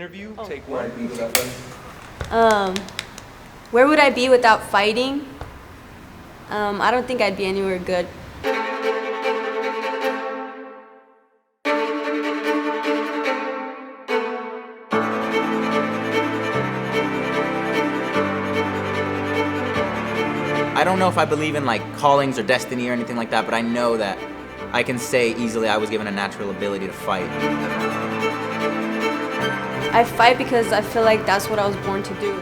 interview. Take one. Where would I be without fighting? I don't think I'd be anywhere good. I don't know if I believe in like callings or destiny or anything like that, but I know that I can say easily I was given a natural ability to fight. I fight because I feel like that's what I was born to do.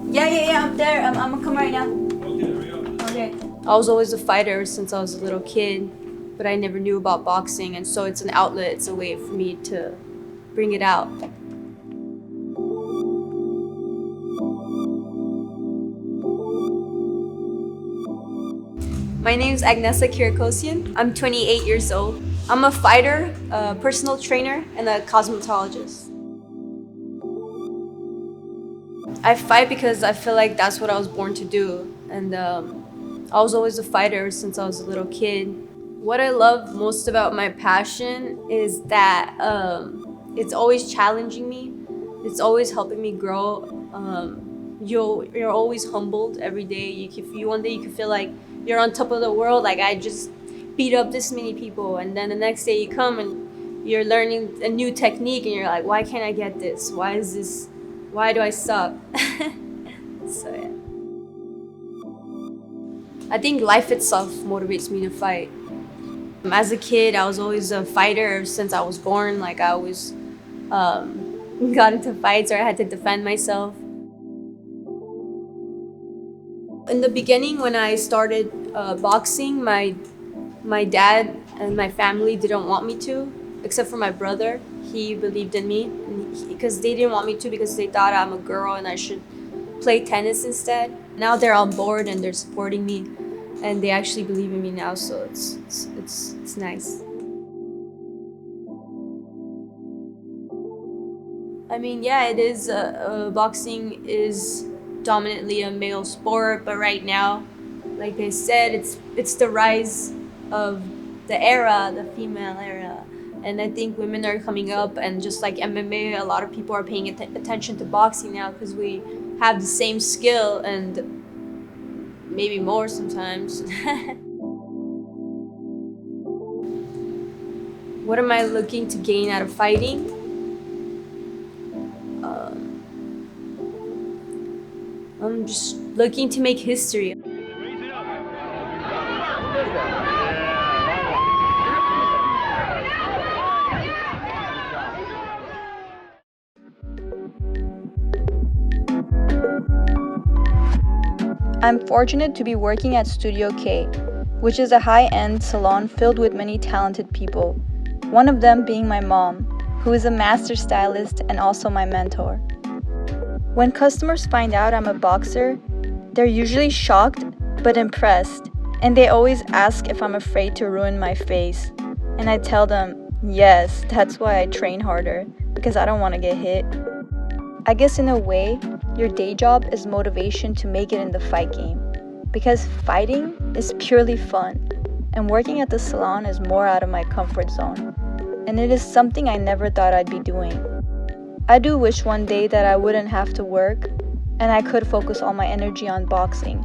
Yeah, I'm there. I'm gonna come right now. Okay, hurry up. Okay. I was always a fighter since I was a little kid, but I never knew about boxing, and so it's an outlet, it's a way for me to bring it out. My name is AGNESA KIRAKOSIAN. I'm 28 years old. I'm a fighter, a personal trainer, and a cosmetologist. I fight because I feel like that's what I was born to do, and I was always a fighter since I was a little kid. What I love most about my passion is that it's always challenging me. It's always helping me grow. You're always humbled every day. One day you can feel like you're on top of the world, like I just beat up this many people, and then the next day you come and you're learning a new technique, and you're like, why can't I get this? Why do I suck? So yeah. I think life itself motivates me to fight. As a kid, I was always a fighter since I was born. Like I always got into fights or I had to defend myself. In the beginning, when I started boxing, my dad and my family didn't want me to, except for my brother. He believed in me because they didn't want me to because they thought I'm a girl and I should play tennis instead. Now they're on board and they're supporting me, and they actually believe in me now, so it's nice. I mean, yeah, it is. Boxing is dominantly a male sport, but right now, like I said, it's the rise of the era, the female era. And I think women are coming up, and just like MMA, a lot of people are paying attention to boxing now because we have the same skill and maybe more sometimes. What am I looking to gain out of fighting? I'm just looking to make history. I'm fortunate to be working at Studio K, which is a high-end salon filled with many talented people, one of them being my mom, who is a master stylist and also my mentor. When customers find out I'm a boxer, they're usually shocked but impressed, and they always ask if I'm afraid to ruin my face. And I tell them, yes, that's why I train harder, because I don't want to get hit. I guess in a way, your day job is motivation to make it in the fight game, because fighting is purely fun, and working at the salon is more out of my comfort zone, and it is something I never thought I'd be doing. I do wish one day that I wouldn't have to work, and I could focus all my energy on boxing.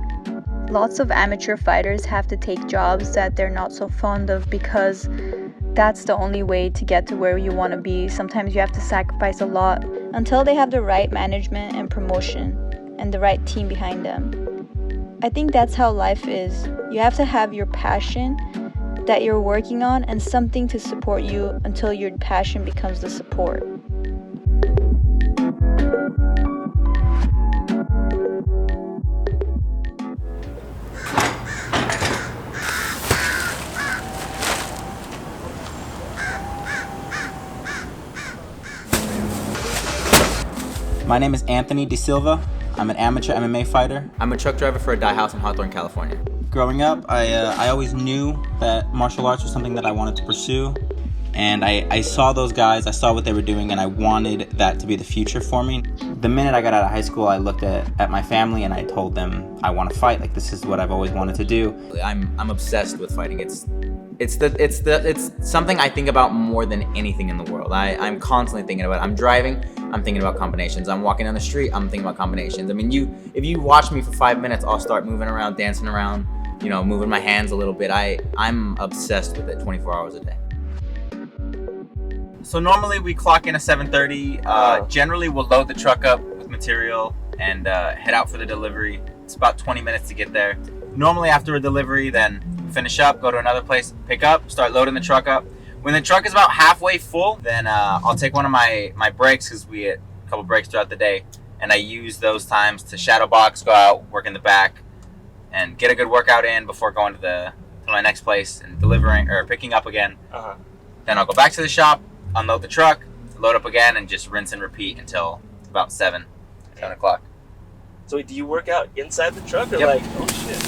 Lots of amateur fighters have to take jobs that they're not so fond of because that's the only way to get to where you want to be. Sometimes you have to sacrifice a lot until they have the right management and promotion and the right team behind them. I think that's how life is. You have to have your passion that you're working on, and something to support you until your passion becomes the support. My name is Anthony DeSilva. I'm an amateur MMA fighter. I'm a truck driver for a dye house in Hawthorne, California. Growing up, I always knew that martial arts was something that I wanted to pursue. And I saw those guys, I saw what they were doing, and I wanted that to be the future for me. The minute I got out of high school, I looked at my family and I told them I want to fight. Like, this is what I've always wanted to do. I'm obsessed with fighting. It's something I think about more than anything in the world. I'm constantly thinking about it. I'm driving, I'm thinking about combinations. I'm walking down the street, I'm thinking about combinations. I mean, if you watch me for 5 minutes, I'll start moving around, dancing around, moving my hands a little bit. I'm obsessed with it 24 hours a day. So normally we clock in at 7:30. Generally we'll load the truck up with material and head out for the delivery. It's about 20 minutes to get there. Normally after a delivery, then finish up, go to another place, pick up, start loading the truck up. When the truck is about halfway full, then I'll take one of my breaks, because we get a couple breaks throughout the day, and I use those times to shadow box, go out, work in the back, and get a good workout in before going to my next place and delivering or picking up again. Then I'll go back to the shop, unload the truck, load up again, and just rinse and repeat until about 7 o'clock. So do you work out inside the truck, or Yep. like, oh shit?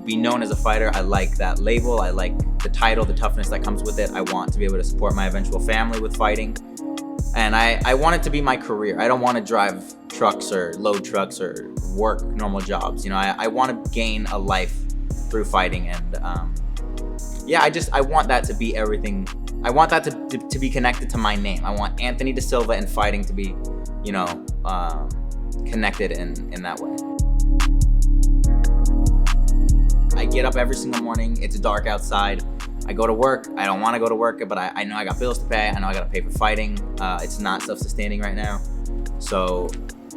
Be known as a fighter. I like that label. I like the title, the toughness that comes with it. I want to be able to support my eventual family with fighting. And I want it to be my career. I don't want to drive trucks or load trucks or work normal jobs. I want to gain a life through fighting. And I want that to be everything. I want that to be connected to my name. I want Anthony DeSilva and fighting to be, connected in that way. I get up every single morning. It's dark outside. I go to work. I don't want to go to work, but I know I got bills to pay. I know I got to pay for fighting. It's not self-sustaining right now. So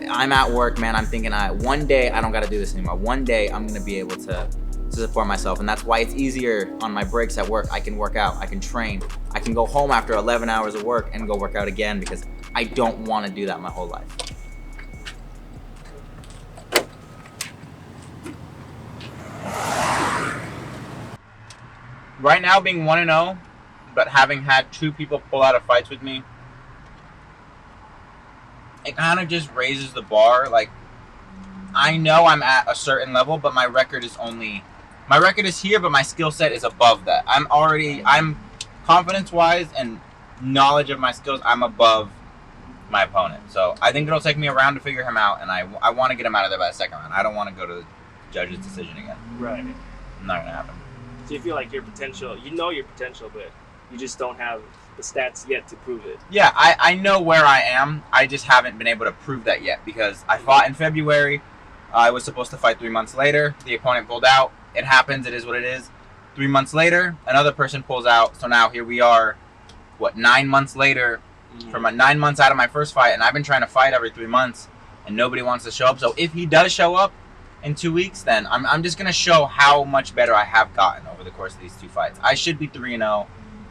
I'm at work, man. I'm thinking one day I don't got to do this anymore. One day I'm going to be able to support myself. And that's why it's easier on my breaks at work. I can work out. I can train. I can go home after 11 hours of work and go work out again, because I don't want to do that my whole life. Right now, being 1-0, but having had 2 people pull out of fights with me, it kind of just raises the bar. Like, I know I'm at a certain level, but my record is here, but my skill set is above that. I'm confidence-wise and knowledge of my skills, I'm above my opponent. So I think it'll take me a round to figure him out, and I want to get him out of there by the second round. I don't want to go to the judge's decision again. Right. Not gonna happen. So you feel like your potential, but you just don't have the stats yet to prove it. Yeah, I know where I am. I just haven't been able to prove that yet, because I fought in February. I was supposed to fight 3 months later. The opponent pulled out. It happens. It is what it is. 3 months later, another person pulls out. So now here we are, 9 months later, from 9 months out of my first fight, and I've been trying to fight every 3 months, and nobody wants to show up. So if he does show up in 2 weeks, then I'm just gonna show how much better I have gotten over the course of these 2 fights. I should be 3-0,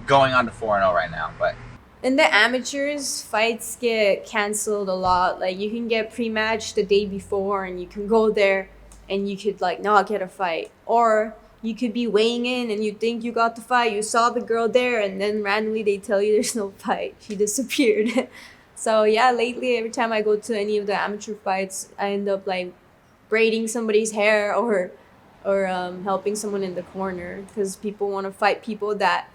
going on to 4-0 right now, but. In the amateurs, fights get canceled a lot. Like, you can get pre-match the day before and you can go there and you could like not get a fight. Or you could be weighing in and you think you got the fight, you saw the girl there, and then randomly they tell you there's no fight. She disappeared. So yeah, lately every time I go to any of the amateur fights, I end up like braiding somebody's hair or helping someone in the corner, because people want to fight people that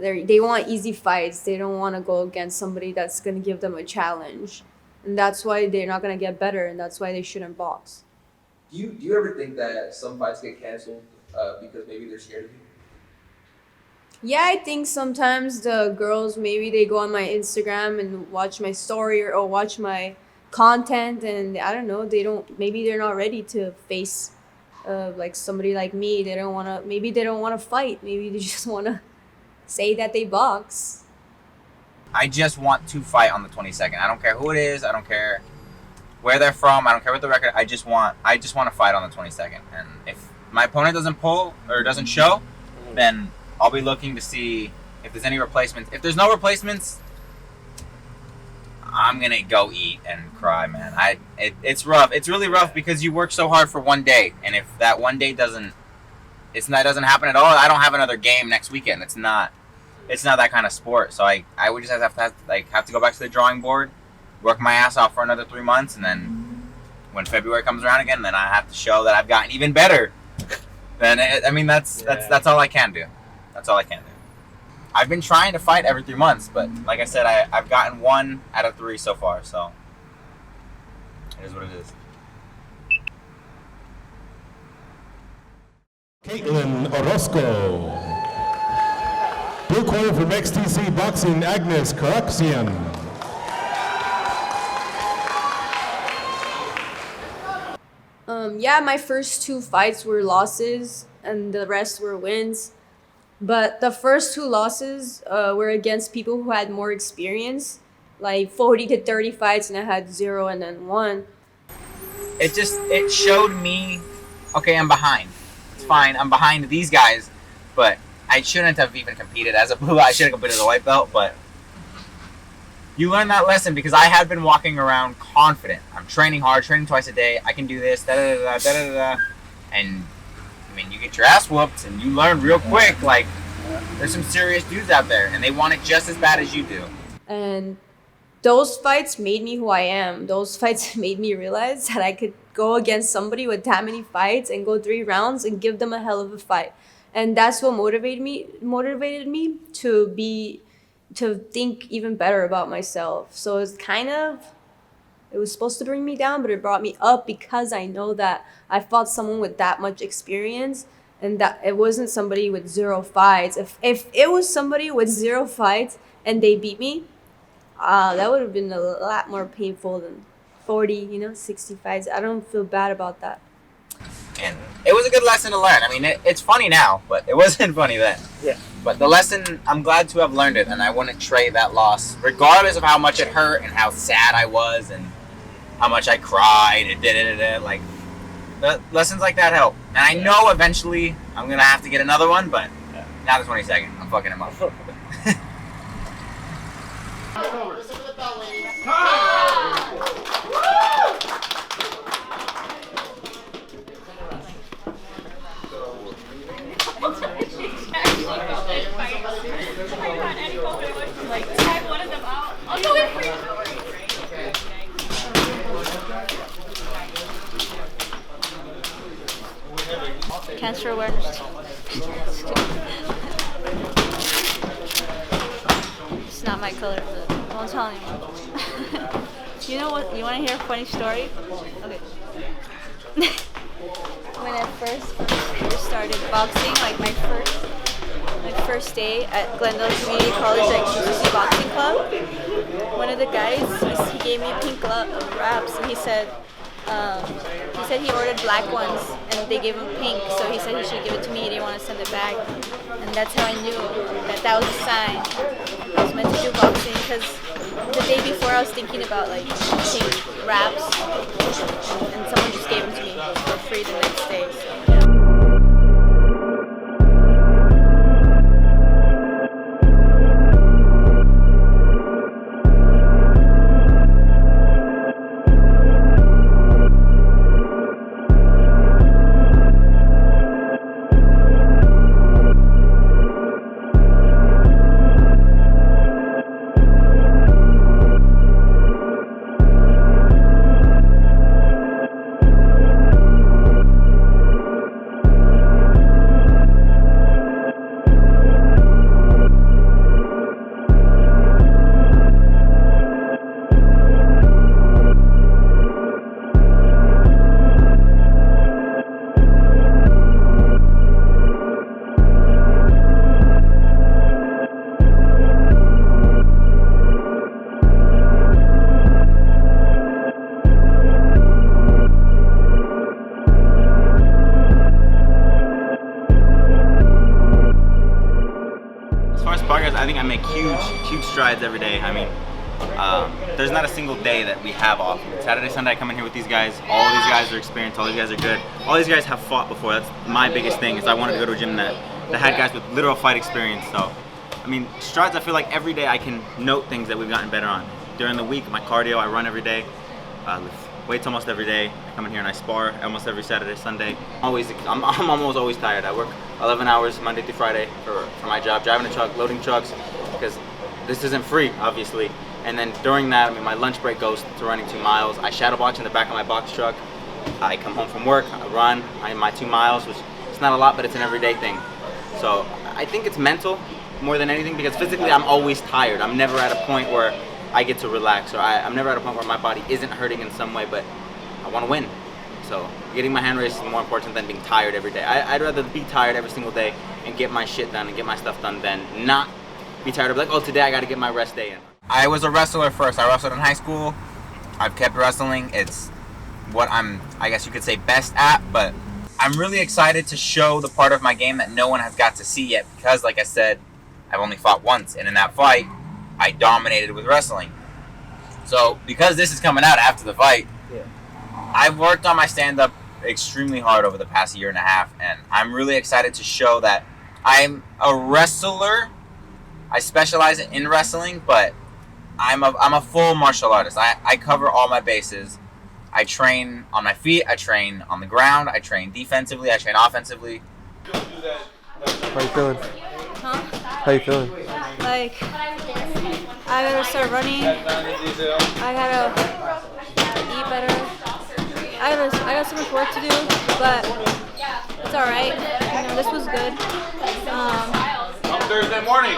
they want easy fights. They don't want to go against somebody that's going to give them a challenge. And that's why they're not going to get better, and that's why they shouldn't box. Do you ever think that some fights get canceled because maybe they're scared of you? Yeah, I think sometimes the girls, maybe they go on my Instagram and watch my story or watch my content, and I don't know, maybe they're not ready to face like somebody like me. Maybe they don't want to fight. Maybe they just want to say that they box. I just want to fight on the 22nd. I don't care who it is. I don't care where they're from. I don't care what the record. I just want to fight on the 22nd. And if my opponent doesn't pull or doesn't show, then I'll be looking to see if there's any replacements. If there's no replacements, I'm gonna go eat and cry, man. It's rough. It's really rough because you work so hard for one day, and if that one day doesn't happen at all, I don't have another game next weekend. It's not that kind of sport. So I would just have to go back to the drawing board, work my ass off for another 3 months, and then when February comes around again, then I have to show that I've gotten even better. Then that's all I can do. That's all I can do. I've been trying to fight every 3 months, but like I said, I've gotten 1 out of 3 so far. So it is what it is. Caitlin Orozco. Blue corner from XTC Boxing, Agnes KIRAKOSIAN. Yeah, my first 2 fights were losses and the rest were wins. But the first 2 losses were against people who had more experience, like 40 to 30 fights, and I had 0 and then 1. It showed me, okay, I'm behind. It's fine, I'm behind these guys, but I shouldn't have even competed as a blue belt. I should have competed as a white belt, but you learn that lesson because I had been walking around confident. I'm training hard, training twice a day. I can do this, and I mean, you get your ass whooped, and you learn real quick. Like, there's some serious dudes out there, and they want it just as bad as you do. And those fights made me who I am. Those fights made me realize that I could go against somebody with that many fights and go 3 rounds and give them a hell of a fight. And that's what motivated me to think even better about myself. So it was supposed to bring me down, but it brought me up because I know that I fought someone with that much experience, and that it wasn't somebody with 0 fights. If it was somebody with 0 fights and they beat me, that would have been a lot more painful than 40, 60 fights. I don't feel bad about that. And it was a good lesson to learn. I mean, it's funny now, but it wasn't funny then. Yeah. But the lesson, I'm glad to have learned it, and I wouldn't trade that loss, regardless of how much it hurt and how sad I was and how much I cried and like, the lessons like that help. And I know eventually I'm going to have to get another one, but not the 22nd. I'm fucking him up. Cancer awareness. It's not my color, but don't tell anyone. You know what? You want to hear a funny story? Okay. When I first started boxing, like my first day at Glendale Community College at KIRAKOSIAN Boxing Club, one of the guys, he gave me a pink glove of wraps, and he said he ordered black ones, and they gave him pink, so he said he should give it to me. He didn't want to send it back, and that's how I knew that was a sign I was meant to do boxing. Because the day before I was thinking about like pink wraps, and someone just gave them to me for free the next day. So. I think I make huge strides every day. I mean, there's not a single day that we have off. Saturday, Sunday, I come in here with these guys. All of these guys are experienced. All these guys are good. All these guys have fought before. That's my biggest thing. Is I wanted to go to a gym that had guys with literal fight experience. So, I mean, strides. I feel like every day I can note things that we've gotten better on. During the week, my cardio, I run every day. Lift weights almost every day. I come in here and I spar almost every Saturday, Sunday. I'm almost always tired. I work 11 hours Monday through Friday for my job, driving a truck, loading trucks, because this isn't free, obviously. And then during that, I mean, my lunch break goes to running 2 miles. I shadow box in the back of my box truck. I come home from work, I run my 2 miles, which it's not a lot, but it's an everyday thing. So I think it's mental more than anything, because physically I'm always tired. I'm never at a point where I get to relax, or I'm never at a point where my body isn't hurting in some way, but I want to win. So getting my hand raised is more important than being tired every day. I'd rather be tired every single day and get my shit done and get my stuff done than not be tired of like, oh, today I got to get my rest day in. I was a wrestler first. I wrestled in high school. I've kept wrestling. It's what I'm, I guess you could say, best at, but I'm really excited to show the part of my game that no one has got to see yet, because like I said, I've only fought once, and in that fight, I dominated with wrestling. So because this is coming out after the fight, I've worked on my stand-up extremely hard over the past year and a half, and I'm really excited to show that I'm a wrestler. I specialize in wrestling, but I'm a full martial artist. I cover all my bases. I train on my feet, I train on the ground, I train defensively, I train offensively. How you feeling? Huh? How you feeling? Like, I gotta start running. I gotta eat better. I got so much work to do, but it's all right. You know, this was good. Thursday morning.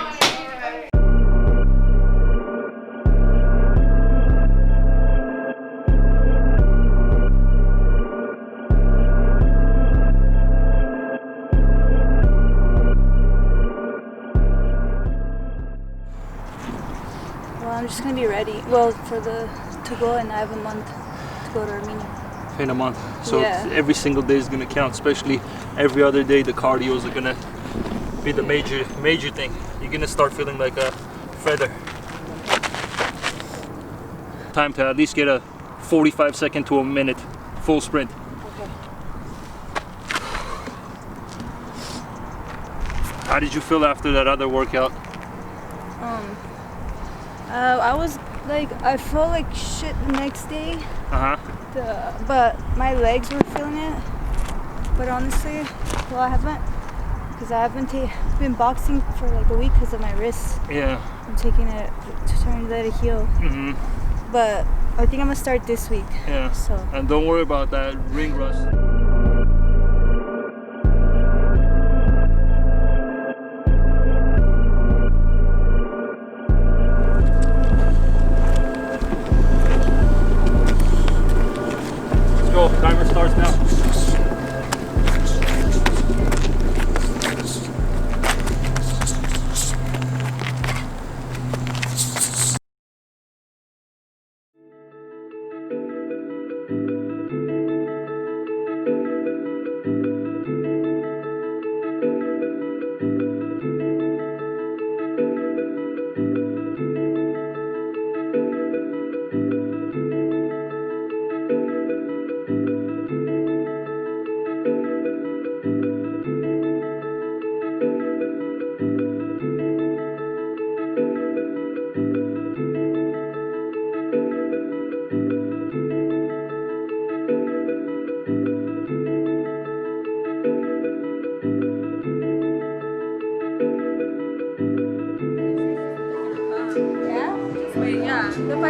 Well, I'm just gonna be ready. Well, to go, and I have a month to go to Armenia. In a month, so Yeah. every single day is gonna count. Especially every other day, the cardios are gonna be the major thing. You're gonna start feeling like a feather. Time to at least get a 45-second to a minute full sprint. Okay. How did you feel after that other workout? I was like, I felt like shit the next day. But my legs were feeling it. But honestly, well, I haven't been boxing for like a week because of my wrists. Yeah. I'm taking it, trying to let it heal. But I think I'm gonna start this week. Yeah. So. And don't worry about that ring rust. Timer starts now.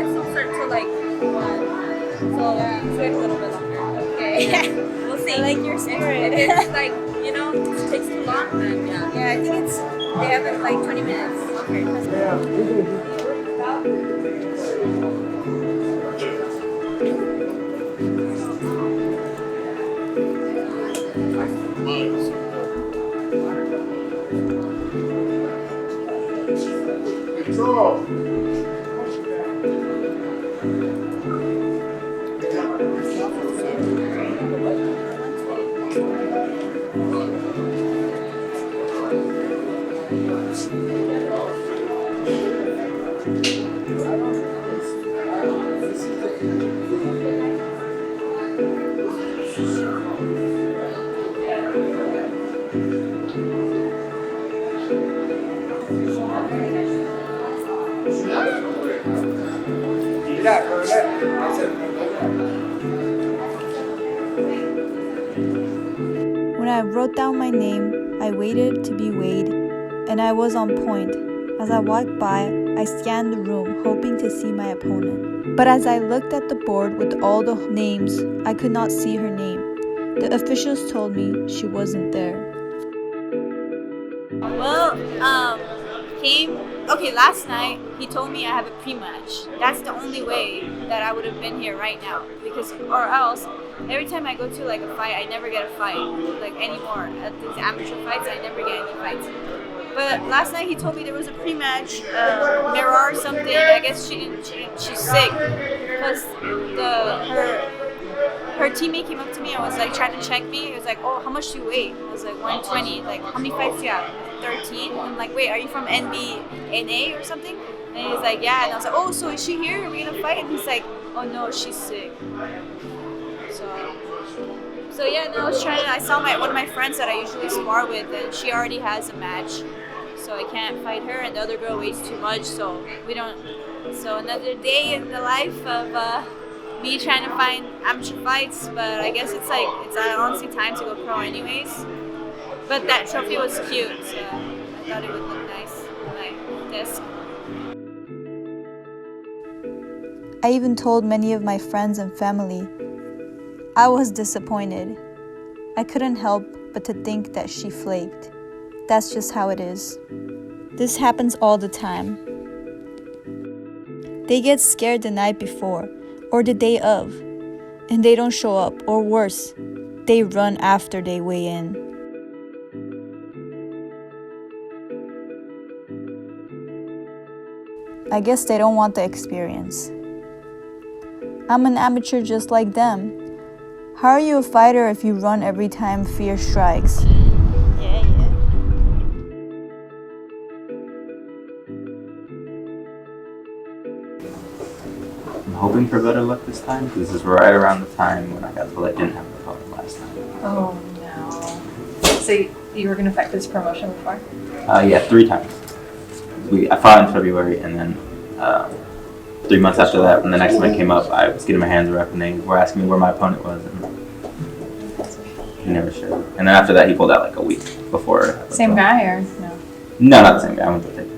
fights don't start till like 1. So let's wait a little bit longer. Okay. We'll see. I like your spirit. If it's like, you know, it takes too long, then yeah. Yeah, I think they have it like 20 minutes. Okay. When I wrote down my name, I waited to be weighed, and I was on point. As I walked by, I scanned the room, hoping to see my opponent. But as I looked at the board with all the names, I could not see her name. The officials told me she wasn't there. Well, last night he told me I have a pre-match. That's the only way that I would have been here right now, because or else every time I go to like a fight, I never get a fight like anymore. At these amateur fights, I never get any fights. But last night he told me there was a pre-match, Mirar or something. I guess she's sick because her teammate came up to me and was like trying to check me. He was like, "Oh, how much do you weigh?" I was like, 120. Like, how many fights do you have? 13. I'm like, wait, are you from NA or something? And he's like, yeah. And I was like, oh, so is she here? Are we gonna fight? And he's like, oh no, she's sick. So yeah, no, I saw one of my friends that I usually spar with, and she already has a match, so I can't fight her, and the other girl weighs too much, so we don't. So another day in the life of me trying to find amateur fights, but I guess it's honestly time to go pro anyways. But that trophy was cute, so I thought it would look nice on my desk. I even told many of my friends and family. I was disappointed. I couldn't help but to think that she flaked. That's just how it is. This happens all the time. They get scared the night before or the day of, and they don't show up, or worse, they run after they weigh in. I guess they don't want the experience. I'm an amateur just like them. How are you a fighter if you run every time fear strikes? Yeah. I'm hoping for better luck this time, because this is right around the time when I got told I didn't have an opponent last time. Oh no. So you were going to fight for this promotion before? Yeah, 3 times. I fought in February, and then 3 months after that, when the next fight came up, I was getting my hands wrapped, and they were asking me where my opponent was, and he never showed. And then after that, he pulled out like a week before. Same guy or no? No, not the same guy. I went to take him.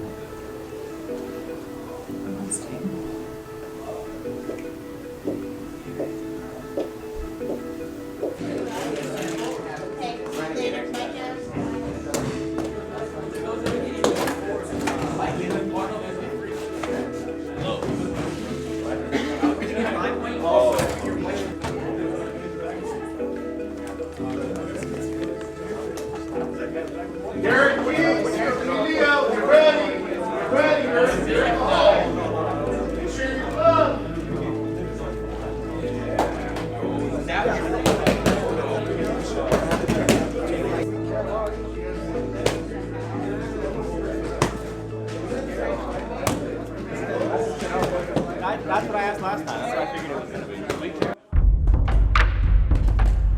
That's what I asked last time, so I figured it was going to be.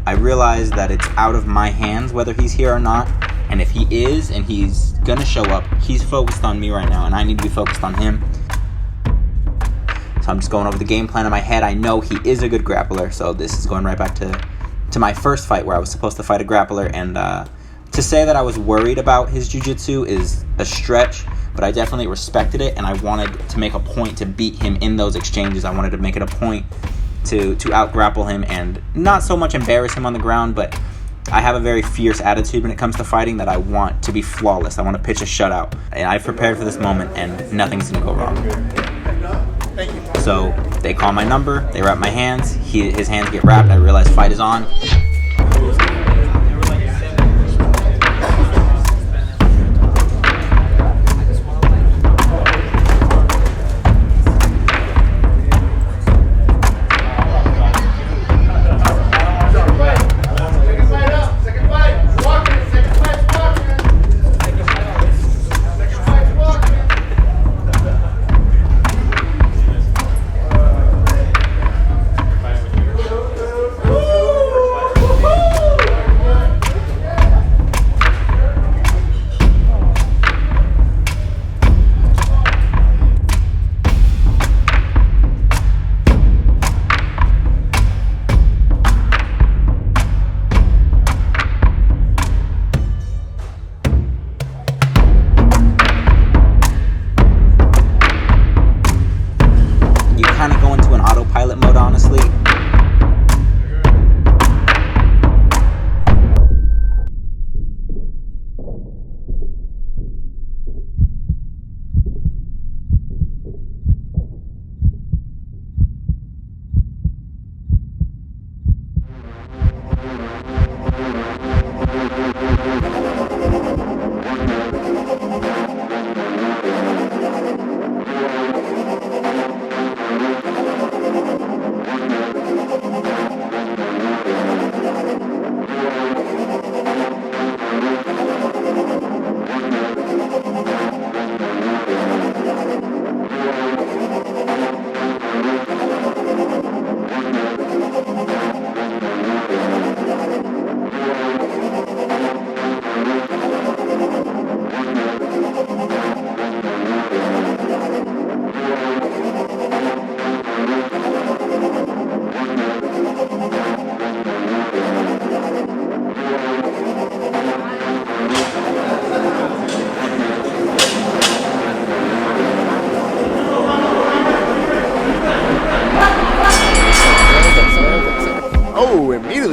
I realize that it's out of my hands whether he's here or not, and if he is and he's going to show up, he's focused on me right now, and I need to be focused on him. So I'm just going over the game plan in my head. I know he is a good grappler, so this is going right back to my first fight where I was supposed to fight a grappler, and to say that I was worried about his jiu-jitsu is a stretch, but I definitely respected it, and I wanted to make a point to beat him in those exchanges. I wanted to make it a point to out-grapple him and not so much embarrass him on the ground, but I have a very fierce attitude when it comes to fighting that I want to be flawless. I want to pitch a shutout. And I've prepared for this moment, and nothing's going to go wrong. So they call my number, they wrap my hands, his hands get wrapped, I realize fight is on.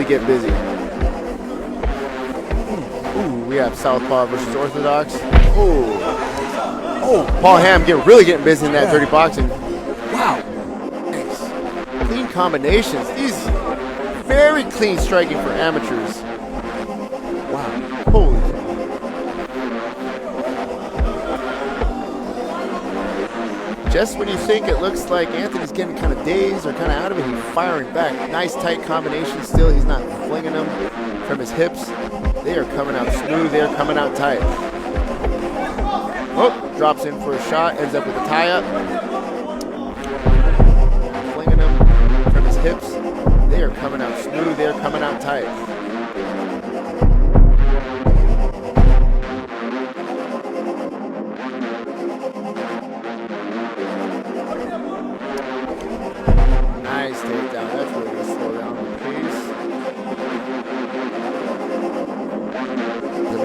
Get busy. Ooh, we have Southpaw versus Orthodox. Oh, Paul Hamm really getting busy in that dirty boxing. Wow, nice, clean combinations. These very clean striking for amateurs. Wow, holy. Just when you think it looks like Anthony's getting kind of dazed or kind of out of it, he's firing back. Nice tight combination still. He's not flinging them from his hips. They are coming out smooth. They are coming out tight. Oh, drops in for a shot. Ends up with a tie-up. Flinging them from his hips. They are coming out smooth. They are coming out tight.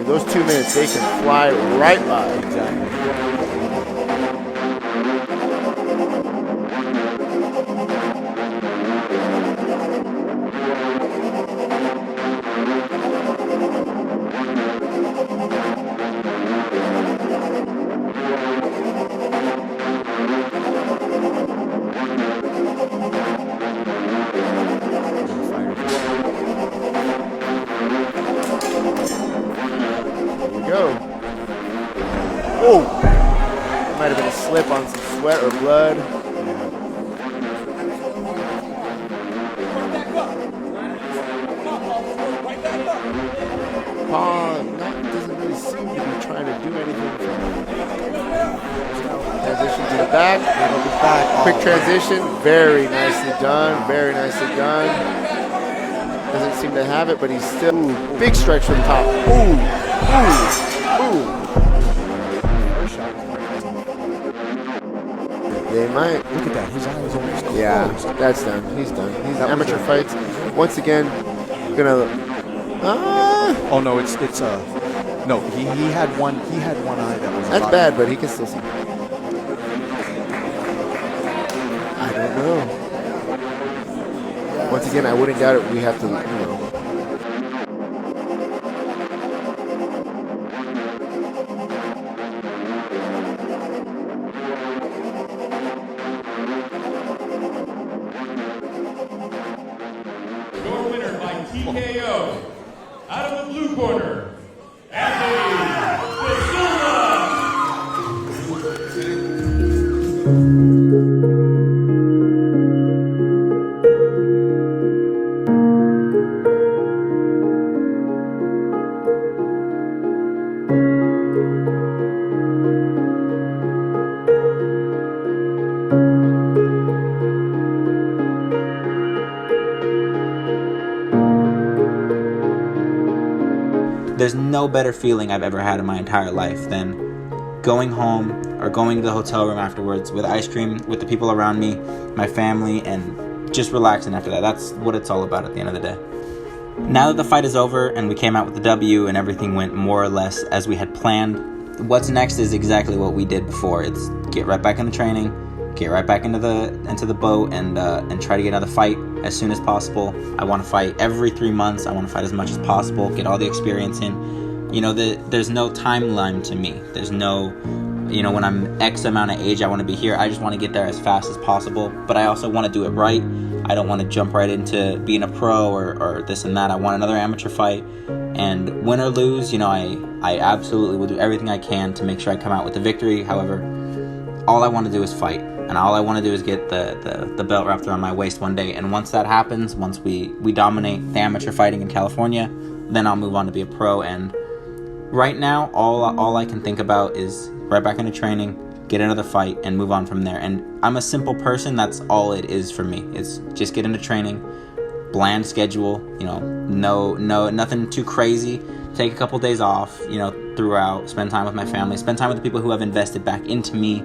Those 2 minutes, they can fly right by. Exactly. Oh, might have been a slip on some sweat or blood. Paul doesn't really seem to be trying to do anything. Transition to the back. Quick transition. Very nicely done. Very nicely done. Doesn't seem to have it, but he's still. Ooh, big strikes from the top. Ooh. They might. Look at that. His eye is almost closed. Yeah, that's done. He's done. He's amateur fights. Once again, gonna. Oh no, it's No, he had one eye that was. That's bad, but he can still see. I don't know. Once again, I wouldn't doubt it. We have to, Your winner by TKO, out of the blue corner, Anthony DeSilva. There's no better feeling I've ever had in my entire life than going home or going to the hotel room afterwards with ice cream, with the people around me, my family, and just relaxing after that. That's what it's all about at the end of the day. Now that the fight is over and we came out with the W and everything went more or less as we had planned, what's next is exactly what we did before. It's get right back into training, get right back into the boat, and try to get another fight as soon as possible. I want to fight every 3 months. I want to fight as much as possible, get all the experience in. There's no timeline to me. There's no, when I'm X amount of age, I want to be here. I just want to get there as fast as possible. But I also want to do it right. I don't want to jump right into being a pro or this and that. I want another amateur fight. And win or lose, I absolutely will do everything I can to make sure I come out with the victory. However, all I want to do is fight. And all I want to do is get the belt wrapped around my waist one day. And once that happens, once we dominate the amateur fighting in California, then I'll move on to be a pro. And right now, all I can think about is right back into training, get another fight, and move on from there. And I'm a simple person. That's all it is for me. It's just get into training, bland schedule, no nothing too crazy. Take a couple days off, throughout, spend time with my family, spend time with the people who have invested back into me,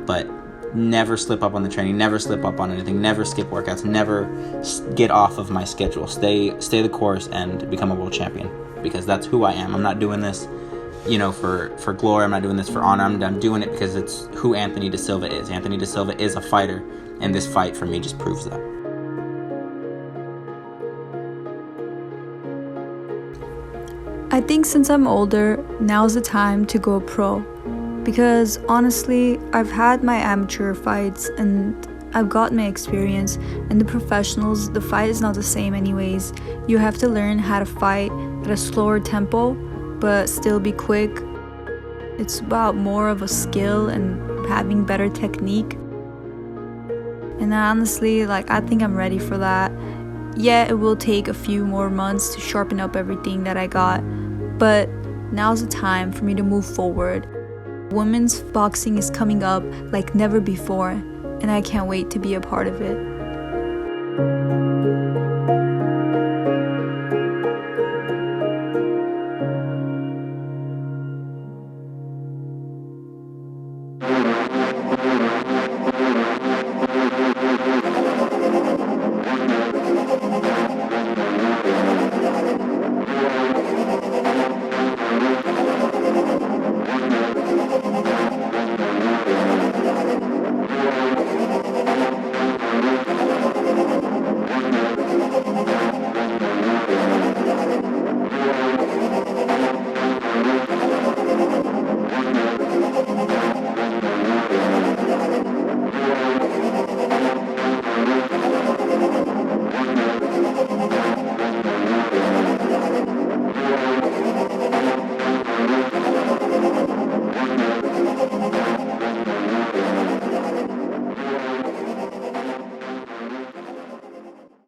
but never slip up on the training, never slip up on anything, never skip workouts, never get off of my schedule. Stay the course and become a world champion, because that's who I am. I'm not doing this, for glory. I'm not doing this for honor. I'm doing it because it's who Anthony DeSilva is. Anthony DeSilva is a fighter, and this fight for me just proves that. I think since I'm older, now's the time to go pro. Because honestly, I've had my amateur fights and I've got my experience. And the professionals, the fight is not the same anyways. You have to learn how to fight at a slower tempo, but still be quick. It's about more of a skill and having better technique. And honestly, I think I'm ready for that. Yeah, it will take a few more months to sharpen up everything that I got, but now's the time for me to move forward. Women's boxing is coming up like never before, and I can't wait to be a part of it.